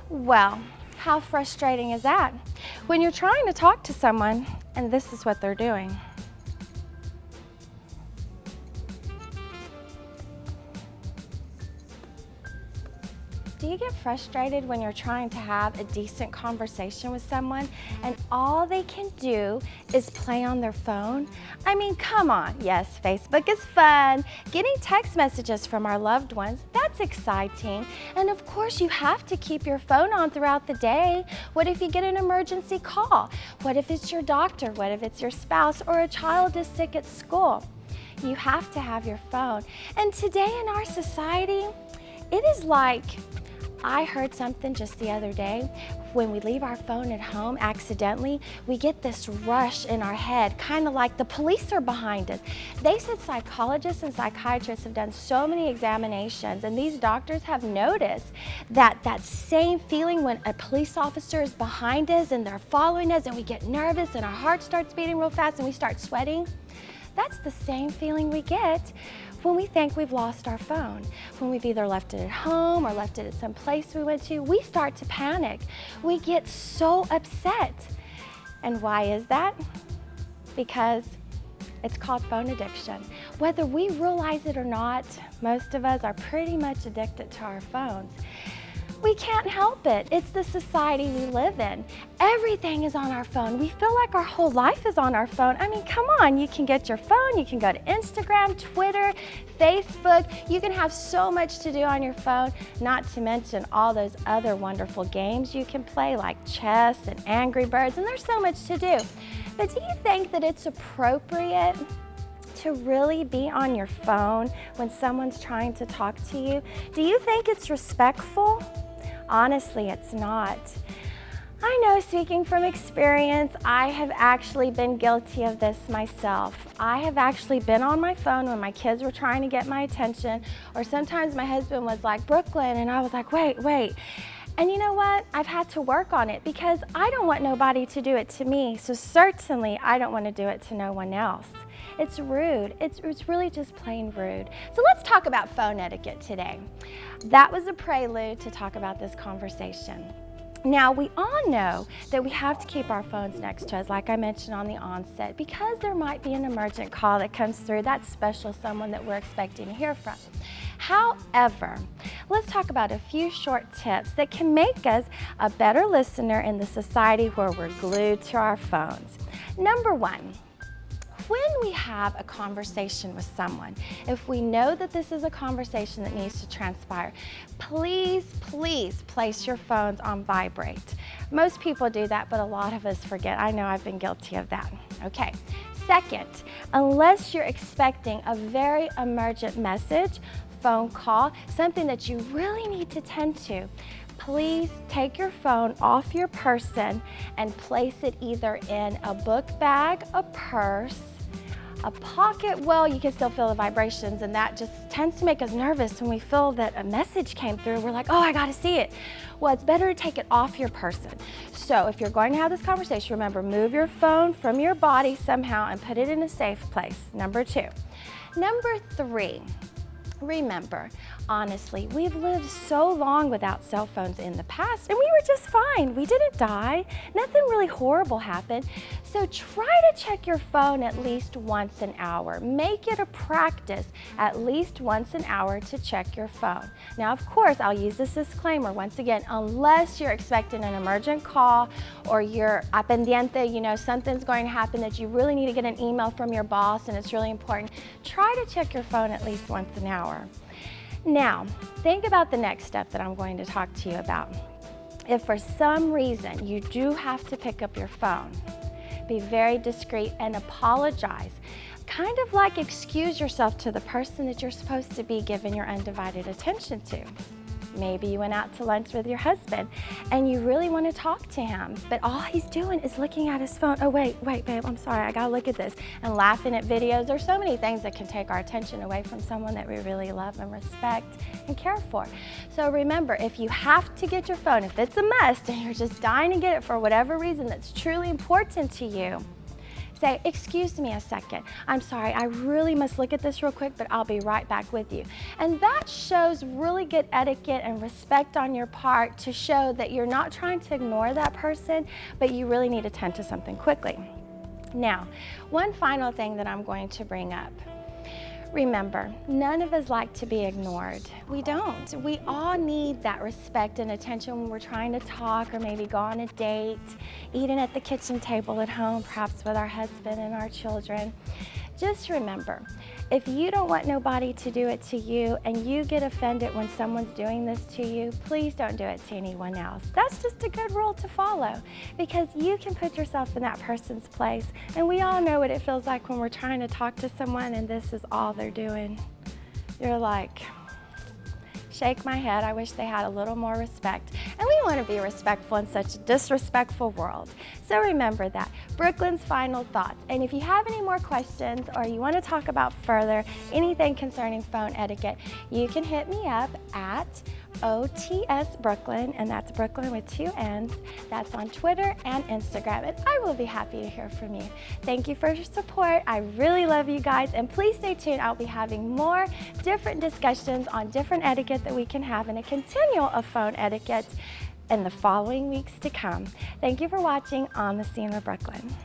Well, how frustrating is that? When you're trying to talk to someone and this is what they're doing. Do you get frustrated when you're trying to have a decent conversation with someone and all they can do is play on their phone? I mean, come on. Yes, Facebook is fun. Getting text messages from our loved ones, that's exciting. And of course, you have to keep your phone on throughout the day. What if you get an emergency call? What if it's your doctor? What if it's your spouse or a child is sick at school? You have to have your phone. And today in our society, it is like, I heard something just the other day. When we leave our phone at home accidentally, we get this rush in our head, kind of like the police are behind us. They said psychologists and psychiatrists have done so many examinations, and these doctors have noticed that same feeling when a police officer is behind us and they're following us and we get nervous and our heart starts beating real fast and we start sweating. That's the same feeling we get when we think we've lost our phone. When we've either left it at home or left it at some place we went to, we start to panic. We get so upset. And why is that? Because it's called phone addiction. Whether we realize it or not, most of us are pretty much addicted to our phones. We can't help it. It's the society we live in. Everything is on our phone. We feel like our whole life is on our phone. I mean, come on, you can get your phone, you can go to Instagram, Twitter, Facebook. You can have so much to do on your phone, not to mention all those other wonderful games you can play like chess and Angry Birds, and there's so much to do. But do you think that it's appropriate to really be on your phone when someone's trying to talk to you? Do you think it's respectful? Honestly, it's not. I know, speaking from experience, I have actually been guilty of this myself. I have actually been on my phone when my kids were trying to get my attention, or sometimes my husband was like, "Brooklyn," and I was like, wait. And you know what? I've had to work on it because I don't want nobody to do it to me, so certainly I don't want to do it to no one else. It's rude. It's really just plain rude. So let's talk about phone etiquette today. That was a prelude to talk about this conversation. Now, we all know that we have to keep our phones next to us, like I mentioned on the onset, because there might be an emergent call that comes through, that special someone that we're expecting to hear from. However, let's talk about a few short tips that can make us a better listener in the society where we're glued to our phones. Number one, when we have a conversation with someone, if we know that this is a conversation that needs to transpire, please place your phones on vibrate. Most people do that, but a lot of us forget. I know I've been guilty of that. Okay. Second, unless you're expecting a very emergent message, phone call, something that you really need to tend to, please take your phone off your person and place it either in a book bag, a purse, a pocket. Well, you can still feel the vibrations, and that just tends to make us nervous when we feel that a message came through. We're like, oh, I gotta see it. Well, it's better to take it off your person. So if you're going to have this conversation, remember, move your phone from your body somehow and put it in a safe place. Number two. Number three, remember, honestly, we've lived so long without cell phones in the past, and we were just fine. We didn't die. Nothing really horrible happened. So try to check your phone at least once an hour. Make it a practice at least once an hour to check your phone. Now, of course, I'll use this disclaimer once again, unless you're expecting an emergent call or you're a pendiente, you know, something's going to happen that you really need to get an email from your boss and it's really important. Try to check your phone at least once an hour. Now, think about the next step that I'm going to talk to you about. If for some reason you do have to pick up your phone, be very discreet and apologize. Kind of like excuse yourself to the person that you're supposed to be giving your undivided attention to. Maybe you went out to lunch with your husband and you really want to talk to him, but all he's doing is looking at his phone. Oh, wait, babe, I'm sorry, I gotta look at this. And laughing at videos. There's so many things that can take our attention away from someone that we really love and respect and care for. So remember, if you have to get your phone, if it's a must and you're just dying to get it for whatever reason that's truly important to you, Say, excuse me a second. I'm sorry, I really must look at this real quick, but I'll be right back with you. And that shows really good etiquette and respect on your part to show that you're not trying to ignore that person, but you really need to tend to something quickly. Now, one final thing that I'm going to bring up. Remember, none of us like to be ignored. We don't. We all need that respect and attention when we're trying to talk or maybe go on a date, eating at the kitchen table at home, perhaps with our husband and our children. Just remember, if you don't want nobody to do it to you and you get offended when someone's doing this to you, please don't do it to anyone else. That's just a good rule to follow because you can put yourself in that person's place. And we all know what it feels like when we're trying to talk to someone and this is all they're doing. You're like, shake my head, I wish they had a little more respect. And we want to be respectful in such a disrespectful world. So remember that. Brooklyn's final thoughts. And if you have any more questions or you want to talk about further anything concerning phone etiquette, you can hit me up at OTS Brooklyn, and that's Brooklyn with 2 N's. That's on Twitter and Instagram, and I will be happy to hear from you. Thank you for your support. I really love you guys, and please stay tuned. I'll be having more different discussions on different etiquette that we can have in a continual of phone etiquette in the following weeks to come. Thank you for watching On the Scene with Brooklyn.